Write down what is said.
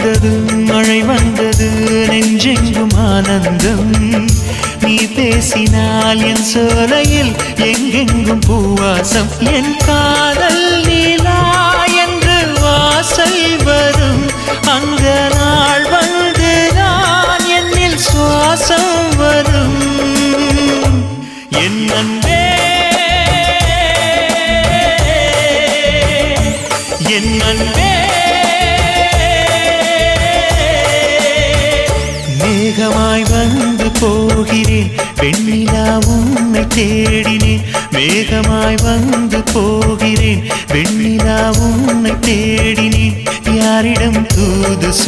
வந்தது மழை வந்தது நெஞ்செங்கும் ஆனந்தம் நீ பேசினால் என் சோலையில் எங்கெங்கும் பூவாசம் என் காதல் நீலா என்று வாசல் வரும் அந்த நாள் வந்து நான் என்னில் சுவாசம் வரும் என் அன்பே என் அன்பே மேகமாய் வந்து போகிறேன் வெண்ணிலா உன்னை தேடினேன் மேகமாய் வந்து போகிறேன் வெண்ணிலா உன்னை தேடினேன் யாரிடம் தூது